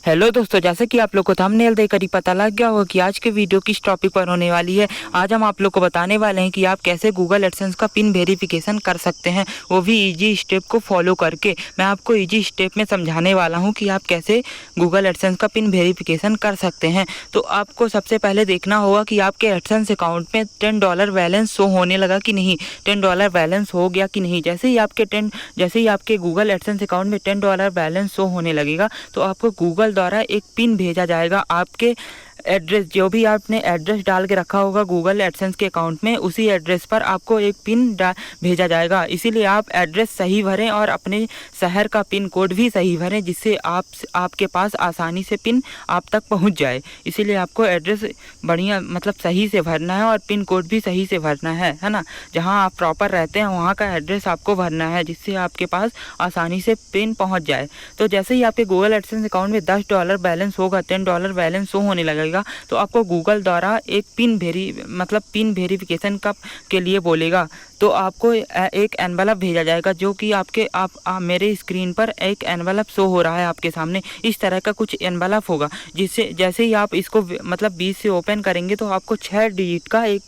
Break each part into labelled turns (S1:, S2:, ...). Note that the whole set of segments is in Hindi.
S1: हेलो दोस्तों, जैसे कि आप लोग को थंबनेल देखकर ही पता लग गया होगा कि आज के वीडियो किस टॉपिक पर होने वाली है। आज हम आप लोग को बताने वाले हैं कि आप कैसे गूगल एडसेंस का पिन वेरिफिकेशन कर सकते हैं, वो भी इजी स्टेप को फॉलो करके। मैं आपको इजी स्टेप में समझाने वाला हूं कि आप कैसे गूगल एडसेंस का पिन वेरिफिकेशन कर सकते हैं। तो आपको सबसे पहले देखना होगा कि आपके एडसेंस अकाउंट में $10 बैलेंस शो होने लगा कि नहीं, $10 बैलेंस हो गया कि नहीं। जैसे ही आपके गूगल एडसेंस अकाउंट में $10 बैलेंस शो होने लगेगा तो आपको गूगल द्वारा एक पिन भेजा जाएगा। आपके एड्रेस, जो भी आपने एड्रेस डाल के रखा होगा गूगल एडसेंस के अकाउंट में, उसी एड्रेस पर आपको एक पिन भेजा जाएगा। इसीलिए आप एड्रेस सही भरें और अपने शहर का पिन कोड भी सही भरें, जिससे आपके पास आसानी से पिन आप तक पहुंच जाए। इसीलिए आपको एड्रेस बढ़िया सही से भरना है और पिन कोड भी सही से भरना है ना। जहां आप प्रॉपर रहते हैं वहां का एड्रेस आपको भरना है, जिससे आपके पास आसानी से पिन पहुँच जाए। तो जैसे ही आपके गूगल एडसेंस अकाउंट में $10 बैलेंस होगा, $10 बैलेंस शो होने लगेगा, तो आपको गूगल द्वारा एक पिन वेरिफिकेशन के लिए बोलेगा। तो आपको एक एनवलप भेजा जाएगा, जो कि मेरे स्क्रीन पर एक एनवलप शो हो रहा है आपके सामने। इस तरह का कुछ एनवलप होगा, जिससे जैसे ही आप इसको बीच से ओपन करेंगे तो आपको 6 डिजिट का एक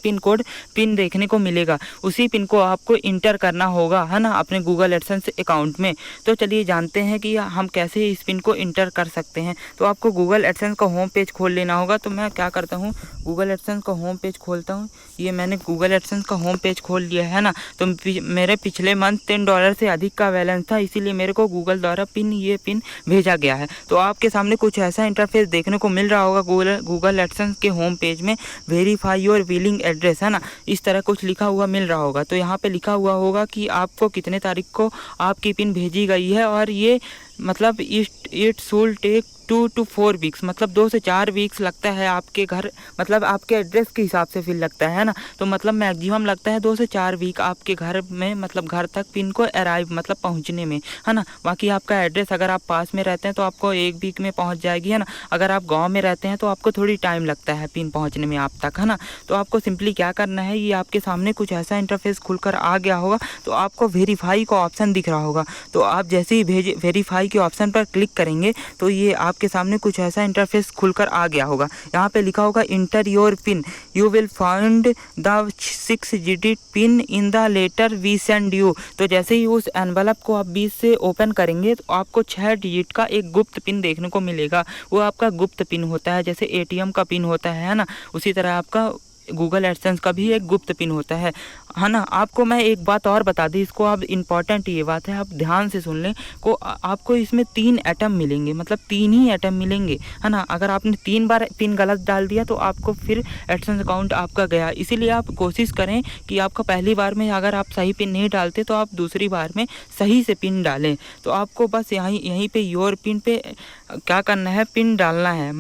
S1: पिन देखने को मिलेगा। उसी पिन को आपको इंटर करना होगा, है ना, अपने गूगल एडसेंस अकाउंट में। तो चलिए जानते हैं कि हम कैसे इस पिन को इंटर कर सकते हैं। तो आपको गूगल एडसेंस का होम पेज खोल लेना होगा। तो मैं क्या करता हूँ, गूगल एडसेंस का होम पेज खोलता हूँ। ये मैंने गूगल एडसेंस का होम पेज खोल लिया है ना। तो मेरे पिछले मंथ $10 से अधिक का बैलेंस था, इसीलिए मेरे को गूगल द्वारा ये पिन भेजा गया है। तो आपके सामने कुछ ऐसा इंटरफेस देखने को मिल रहा होगा गूगल एडसेंस के होम पेज में। वेरीफाई योर बिलिंग एड्रेस, है ना, इस तरह कुछ लिखा हुआ मिल रहा होगा। तो यहाँ पे लिखा हुआ होगा कि आपको कितने तारीख को आपकी पिन भेजी गई है, और ये it should take 2 to 4 weeks, 2 से 4 वीक्स लगता है आपके घर, आपके एड्रेस के हिसाब से फिर लगता है ना। तो मैक्सिमम लगता है 2 से 4 वीक आपके घर में, घर तक पिन को अराइव पहुंचने में, है ना। बाकी आपका एड्रेस, अगर आप पास में रहते हैं तो आपको 1 वीक में पहुंच जाएगी, है ना। अगर आप गांव में रहते हैं तो आपको थोड़ी टाइम लगता है पिन पहुंचने में आप तक, है ना। तो आपको सिंपली क्या करना है, ये आपके सामने कुछ ऐसा इंटरफेस खुलकर आ गया होगा। तो आपको वेरीफाई का ऑप्शन दिख रहा होगा। तो आप जैसे ही वेरीफाई के ऑप्शन पर क्लिक करेंगे तो ये आपके सामने कुछ ऐसा इंटरफेस खुलकर आ गया होगा। यहाँ पे लिखा होगा enter your PIN, you will find the 6 digit PIN in the letter we send you. तो जैसे ही उस एनवलप को आप बीच से ओपन करेंगे तो आपको 6 डिजिट का एक गुप्त पिन देखने को मिलेगा। वो आपका गुप्त पिन होता है, जैसे ATM का पिन होता है ना, उसी तरह आपका गूगल एडसेंस का भी एक गुप्त पिन होता है ना। आपको मैं एक बात और बता दी, इसको आप इम्पॉर्टेंट ये बात है, आप ध्यान से सुन लें। आपको इसमें 3 एटम मिलेंगे, 3 ही एटम मिलेंगे, है ना। अगर आपने 3 बार पिन गलत डाल दिया तो आपको फिर एडसेंस अकाउंट आपका गया। इसीलिए आप कोशिश करें कि आपका पहली बार में अगर आप सही पिन नहीं डालते तो आप दूसरी बार में सही से पिन डालें। तो आपको बस यहीं पे योर पिन पे क्या करना है, पिन डालना है।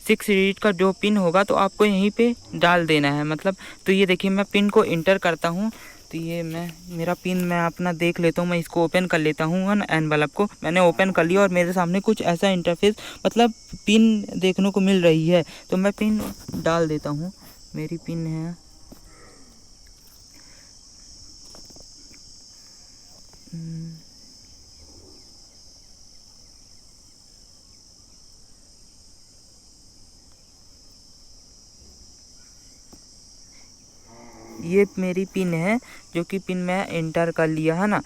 S1: 6 डिजिट का जो पिन होगा तो आपको यहीं पे डाल देना है। तो ये देखिए, मैं पिन को इंटर करता हूँ। तो ये मेरा पिन मैं अपना देख लेता हूँ। मैं इसको ओपन कर लेता हूँ, है ना। एनवलप को मैंने ओपन कर लिया और मेरे सामने कुछ ऐसा इंटरफेस पिन देखने को मिल रही है। तो मैं पिन डाल देता हूँ। मेरी पिन है ये मेरी पिन है, जो कि पिन मैं इंटर कर लिया, है ना।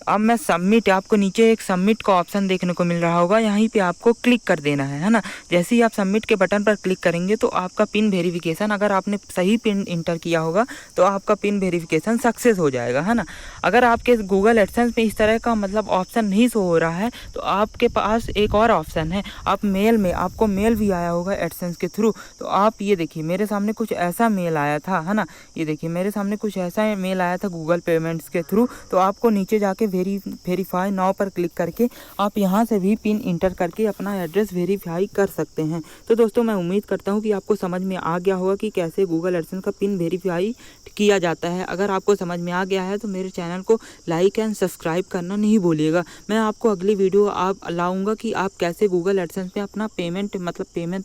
S1: अब मैं सबमिट, आपको नीचे एक सबमिट का ऑप्शन देखने को मिल रहा होगा, यहीं पे आपको क्लिक कर देना है ना। जैसे ही आप सबमिट के बटन पर क्लिक करेंगे तो आपका पिन वेरिफिकेशन, अगर आपने सही पिन इंटर किया होगा तो आपका पिन वेरिफिकेशन सक्सेस हो जाएगा, है ना। अगर आपके गूगल एडसेंस में इस तरह का ऑप्शन नहीं शो हो रहा है तो आपके पास एक और ऑप्शन है। आप मेल में, आपको मेल भी आया होगा एडसेंस के थ्रू। तो आप ये देखिए, मेरे सामने कुछ ऐसा मेल आया था, है ना। ये देखिए, मेरे सामने कुछ ऐसा मेल आया था गूगल पेमेंट्स के थ्रू। तो आपको नीचे जाके वेरीफाई नाउ पर क्लिक करके आप यहां से भी पिन इंटर करके अपना एड्रेस वेरीफाई कर सकते हैं। तो दोस्तों, मैं उम्मीद करता हूं कि आपको समझ में आ गया होगा कि कैसे गूगल एडसेंस का पिन वेरीफाई किया जाता है। अगर आपको समझ में आ गया है तो मेरे चैनल को लाइक एंड सब्सक्राइब करना नहीं भूलिएगा। मैं आपको अगली वीडियो लाऊंगा कि आप कैसे गूगल एडसेंस में अपना पेमेंट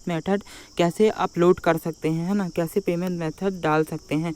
S1: मेथड कैसे अपलोड कर सकते हैं, है ना, कैसे पेमेंट मेथड डाल सकते हैं।